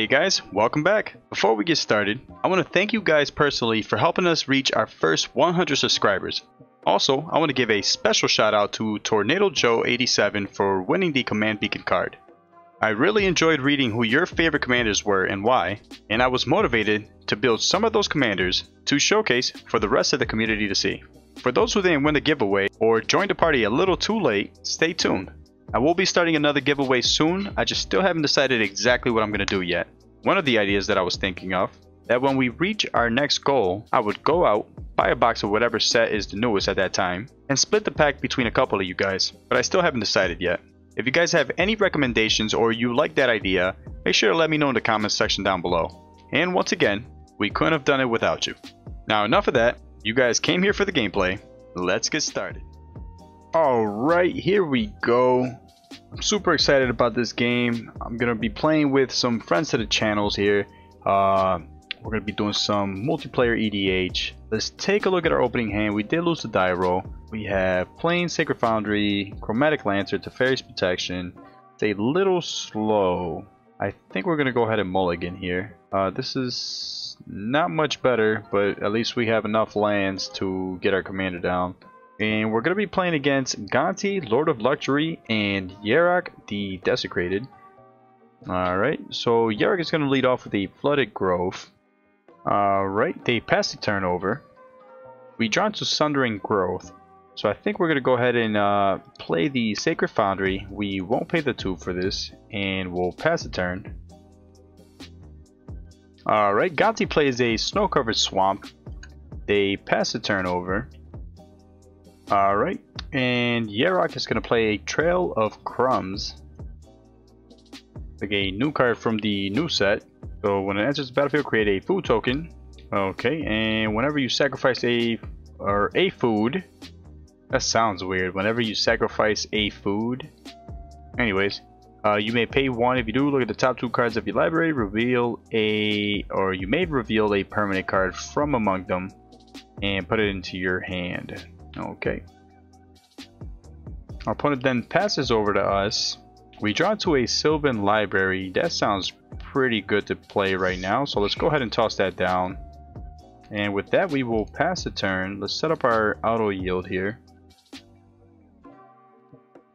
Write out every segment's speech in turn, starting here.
Hey guys, welcome back. Before we get started, I want to thank you guys personally for helping us reach our first 100 subscribers. Also, I want to give a special shout out to Tornado Joe 87 for winning the Command Beacon card. I really enjoyed reading who your favorite commanders were and why, and I was motivated to build some of those commanders to showcase for the rest of the community to see. For those who didn't win the giveaway or joined the party a little too late, stay tuned. I will be starting another giveaway soon. I just still haven't decided exactly what I'm going to do yet. One of the ideas that I was thinking of, that when we reach our next goal, I would go out, buy a box of whatever set is the newest at that time, and split the pack between a couple of you guys, but I still haven't decided yet. If you guys have any recommendations or you like that idea, make sure to let me know in the comments section down below. And once again, we couldn't have done it without you. Now enough of that, you guys came here for the gameplay, let's get started. Alright, here we go. I'm super excited about this game. I'm gonna be playing with some friends to the channels here. We're gonna be doing some multiplayer EDH. Let's take a look at our opening hand. We did lose the die roll. We have Plain Sacred Foundry, Chromatic Lancer, Teferi's Protection. It's a little slow. I think we're gonna go ahead and mulligan here. This is not much better, but at least we have enough lands to get our commander down. And we're going to be playing against Gonti, Lord of Luxury, and Yarok, the Desecrated. Alright, so Yarok is going to lead off with a Flooded Grove. Alright, they pass the turnover. We draw into Sundering Growth. So I think we're going to go ahead and play the Sacred Foundry. We won't pay the 2 for this, and we'll pass the turn. Alright, Gonti plays a Snow-Covered Swamp. They pass the turnover. Alright, and Yarok is going to play a Trail of Crumbs. Like a new card from the new set. So when it enters the battlefield, create a food token. Okay, and whenever you sacrifice a food. That sounds weird. Whenever you sacrifice a food. Anyways, you may pay 1. If you do, look at the top 2 cards of your library. You may reveal a permanent card from among them and put it into your hand. Okay. Our opponent then passes over to us. We draw to a Sylvan Library. That sounds pretty good to play right now. So let's go ahead and toss that down. And with that, we will pass the turn. Let's set up our auto yield here.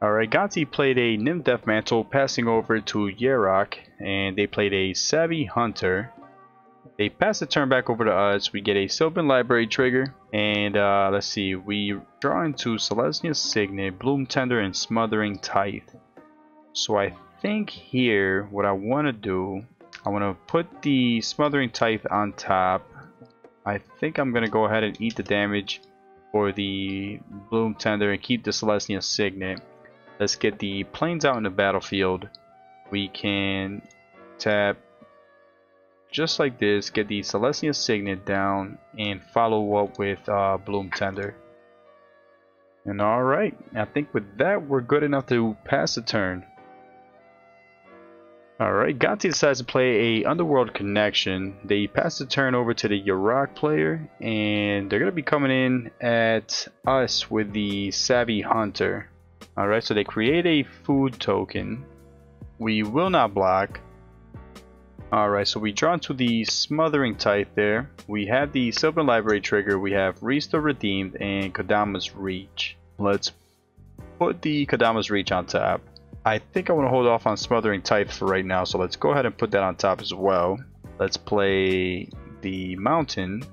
Alright, Gonti played a Nymph Deathmantle, passing over to Yarok. And they played a Savvy Hunter. They pass the turn back over to us. We get a Sylvan Library trigger. And let's see. We draw into Celestia Signet, Bloom Tender, and Smothering Tithe. So I think here what I want to do, I want to put the Smothering Tithe on top. I think I'm going to go ahead and eat the damage for the Bloom Tender and keep the Celestia Signet. Let's get the plains out in the battlefield. We can tap just like this, get the Celestia Signet down, and follow up with Bloom Tender. And alright, I think with that we're good enough to pass the turn. Alright, Gonti decides to play a Underworld Connection. They pass the turn over to the Yarok player, and they're going to be coming in at us with the Savvy Hunter. Alright, so they create a food token. We will not block. Alright, so we draw into the Smothering Tithe there. We have the Sylvan Library trigger. We have Restore Redeemed and Kodama's Reach. Let's put the Kodama's Reach on top. I think I want to hold off on Smothering Tithe for right now, so let's go ahead and put that on top as well. Let's play the Mountain.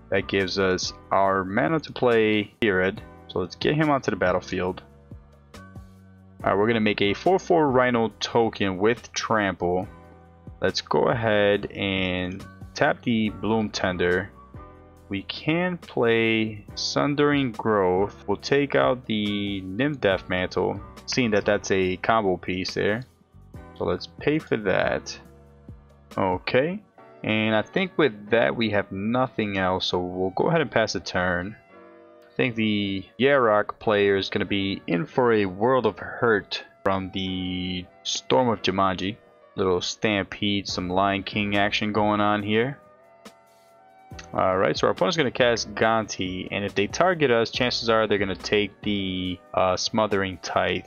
That gives us our mana to play Ghired. So let's get him onto the battlefield. Alright, we're going to make a 4/4 Rhino token with Trample. Let's go ahead and tap the Bloom Tender. We can play Sundering Growth. We'll take out the Nymph Deathmantle, seeing that that's a combo piece there. So let's pay for that. Okay. And I think with that we have nothing else, so we'll go ahead and pass the turn. I think the Yarok player is going to be in for a World of Hurt from the Storm of Jumanji. Little Stampede, some Lion King action going on here. Alright, so our opponent's going to cast Gonti, and if they target us, chances are they're going to take the Smothering Tithe.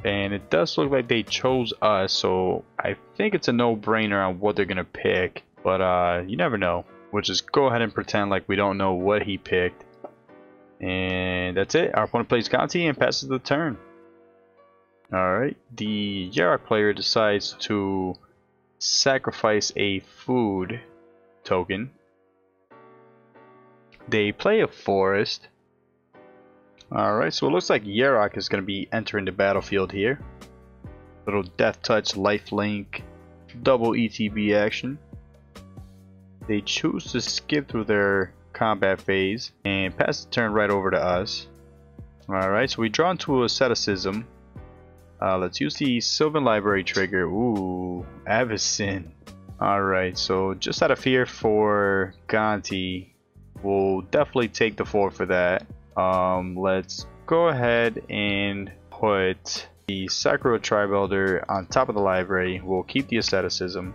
And it does look like they chose us, so I think it's a no-brainer on what they're gonna pick. But you never know. We'll just go ahead and pretend like we don't know what he picked. And that's it. Our opponent plays Gonti and passes the turn. Alright, the Yarok player decides to sacrifice a food token. They play a forest. Alright, so it looks like Yarok is going to be entering the battlefield here. Little Death Touch, Lifelink, double ETB action. They choose to skip through their combat phase and pass the turn right over to us. Alright, so we draw into Asceticism. Let's use the Sylvan Library trigger. Ooh, Avacyn. Alright, so just out of fear for Gonti, we'll definitely take the 4 for that. Let's go ahead and put the Sacro Tribe Elder on top of the library. We'll keep the Asceticism.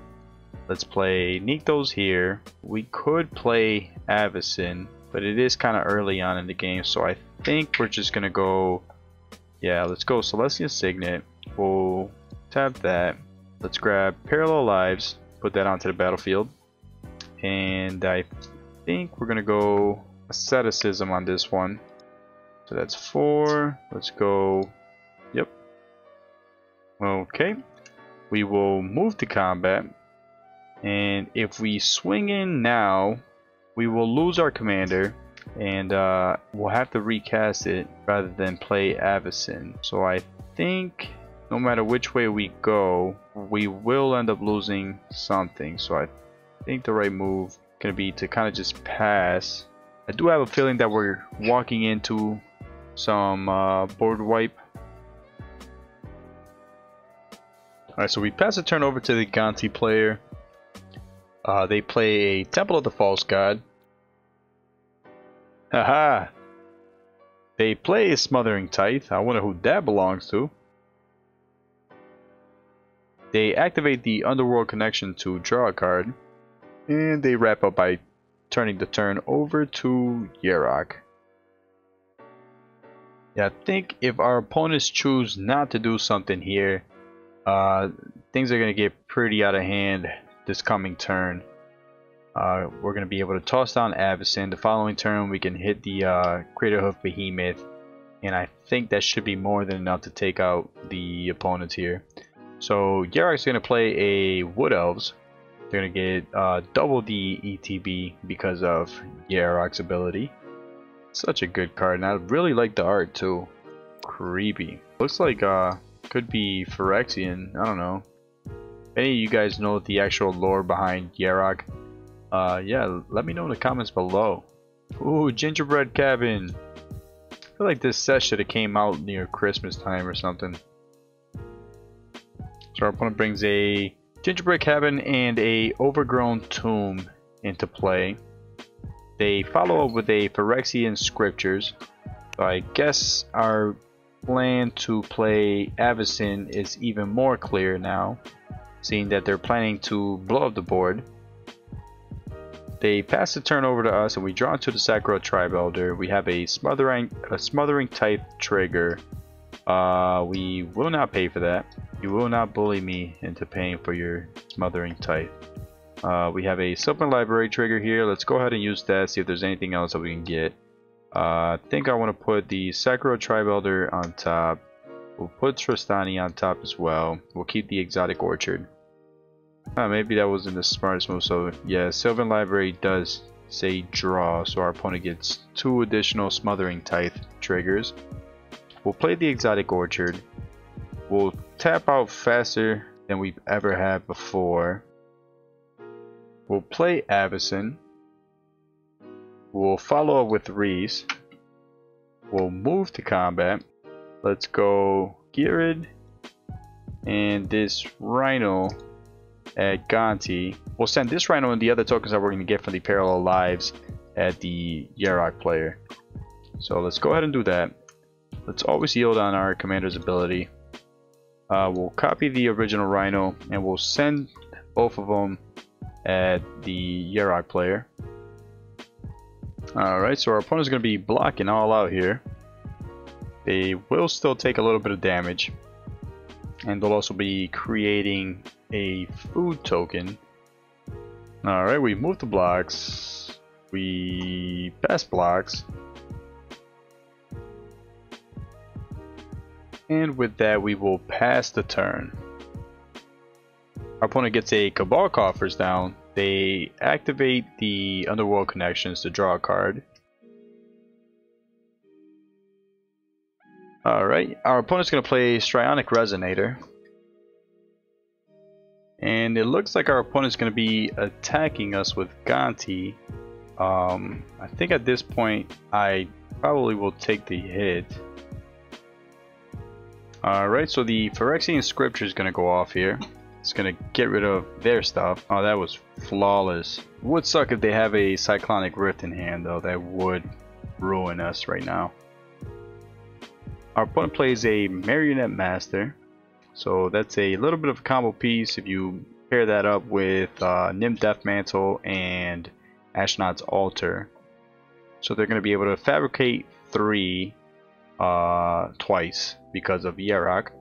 Let's play Nykthos here. We could play Avacyn, but it is kind of early on in the game, so I think we're just gonna go. Yeah, let's go Celestial Signet. We'll tap that. Let's grab Parallel Lives, put that onto the battlefield, and I think we're gonna go Asceticism on this one. So that's 4. Let's go. Yep. Okay. We will move to combat. And if we swing in now, we will lose our commander. And we'll have to recast it rather than play Avacyn. So I think no matter which way we go, we will end up losing something. So I think the right move is going to be to kind of just pass. I do have a feeling that we're walking into some board wipe. Alright, so we pass the turn over to the Gonti player. They play a Temple of the False God. Haha! They play a Smothering Tithe. I wonder who that belongs to. They activate the Underworld Connection to draw a card. And they wrap up by turning the turn over to Yarok. Yeah, I think if our opponents choose not to do something here, things are going to get pretty out of hand this coming turn. We're going to be able to toss down Avacyn. The following turn we can hit the Craterhoof Behemoth, and I think that should be more than enough to take out the opponents here. So Yarok's going to play a Wood Elves. They're going to get double the ETB because of Yarok's ability. Such a good card, and I really like the art too. Creepy. Looks like could be Phyrexian. I don't know. If any of you guys know the actual lore behind Yarok, yeah, let me know in the comments below. Ooh, Gingerbread Cabin. I feel like this set should have came out near Christmas time or something. So our opponent brings a Gingerbread Cabin and a Overgrown Tomb into play. They follow up with a Phyrexian Scriptures. So I guess our plan to play Avacyn is even more clear now, seeing that they're planning to blow up the board. They pass the turn over to us, and we draw into the Sacro Tribe Elder. We have a Smothering Tithe trigger. We will not pay for that. You will not bully me into paying for your Smothering Tithe. We have a Sylvan Library trigger here. Let's go ahead and use that, see if there's anything else that we can get. I think I want to put the Sacro Tribe Elder on top. We'll put Tristani on top as well. We'll keep the Exotic Orchard. Maybe that wasn't the smartest move. So yeah, Sylvan Library does say draw, so our opponent gets 2 additional Smothering Tithe triggers. We'll play the Exotic Orchard. We'll tap out faster than we've ever had before. We'll play Avacyn. We'll follow up with Reese. We'll move to combat. Let's go Ghired and this Rhino at Gonti. We'll send this Rhino and the other tokens that we're going to get from the Parallel Lives at the Yarok player. So let's go ahead and do that. Let's always yield on our commander's ability. We'll copy the original Rhino and we'll send both of them at the Yarok player. Alright, so our opponent's going to be blocking all out here. They will still take a little bit of damage. And they'll also be creating a food token. Alright, we moved the blocks. We passed blocks. And with that, we will pass the turn. Our opponent gets a Cabal Coffers down. They activate the Underworld Connections to draw a card. Alright, our opponent's going to play Strionic Resonator. And it looks like our opponent's going to be attacking us with Gonti. I think at this point, I probably will take the hit. Alright, so the Phyrexian Scripture is going to go off here. It's going to get rid of their stuff. Oh, that was flawless. Would suck if they have a Cyclonic Rift in hand, though. That would ruin us right now. Our opponent plays a Marionette Master. So that's a little bit of a combo piece if you pair that up with Nim Deathmantle and Ashnod's Altar. So they're going to be able to fabricate 3 twice because of Yarok.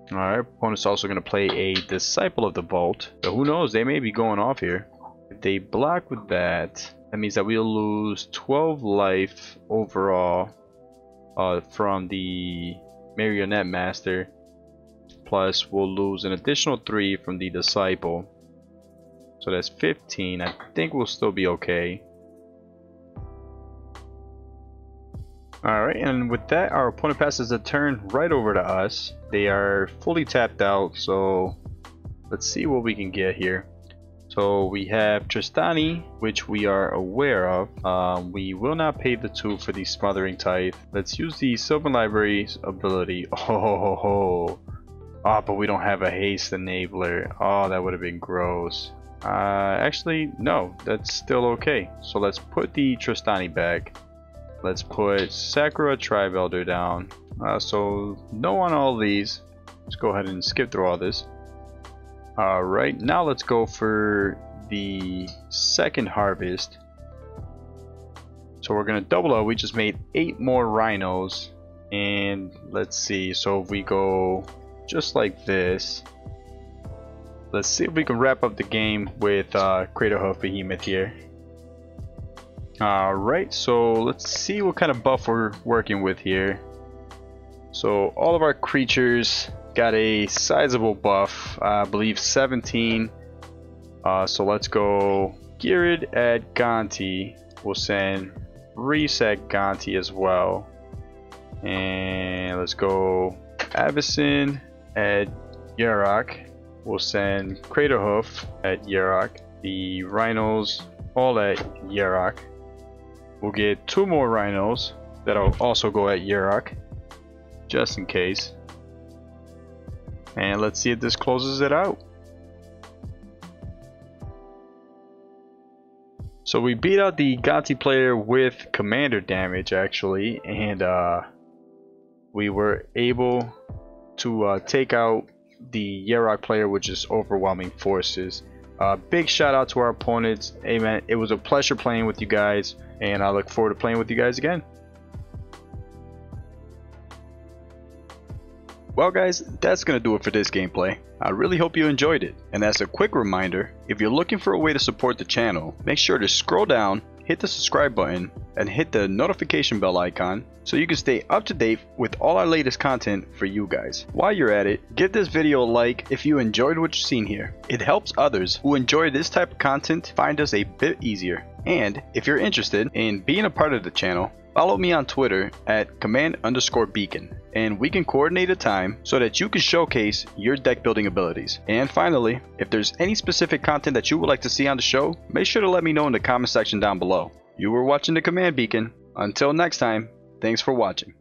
Alright, opponent's also going to play a Disciple of the Vault. So who knows, they may be going off here. If they block with that, that means that we'll lose 12 life overall from the Marionette Master. Plus we'll lose an additional 3 from the Disciple. So that's 15. I think we'll still be okay. Alright, and with that, our opponent passes the turn right over to us. They are fully tapped out, so let's see what we can get here. So we have Tristani, which we are aware of. We will not pay the 2 for the Smothering Tithe. Let's use the Sylvan Library's ability. Oh, but we don't have a Haste Enabler. Oh, that would have been gross. Actually, no, that's still okay. So let's put the Tristani back. Let's put Sakura Tribe Elder down. So no on all these. Let's go ahead and skip through all this. Alright, now let's go for the second harvest. So we're going to double up. We just made 8 more rhinos. And let's see. So if we go just like this. Let's see if we can wrap up the game with Craterhoof Behemoth here. Alright, so let's see what kind of buff we're working with here. So all of our creatures got a sizable buff, I believe 17. So let's go Ghired at Gonti. We'll send Reset Gonti as well. And let's go Avacyn at Yarok. We'll send Craterhoof at Yarok. The rhinos all at Yarok. We'll get 2 more rhinos that'll also go at Yarok, just in case. And let's see if this closes it out. So we beat out the Gonti player with commander damage actually, and we were able to take out the Yarok player with just overwhelming forces. Big shout out to our opponents. Hey man, it was a pleasure playing with you guys, and I look forward to playing with you guys again. Well guys, that's going to do it for this gameplay. I really hope you enjoyed it. And as a quick reminder, if you're looking for a way to support the channel, make sure to scroll down, hit the subscribe button, and hit the notification bell icon so you can stay up to date with all our latest content for you guys. While you're at it, give this video a like if you enjoyed what you've seen here. It helps others who enjoy this type of content find us a bit easier. And if you're interested in being a part of the channel, follow me on Twitter at @command_beacon, and we can coordinate a time so that you can showcase your deck building abilities. And finally, if there's any specific content that you would like to see on the show, make sure to let me know in the comment section down below. You were watching the Command Beacon. Until next time, thanks for watching.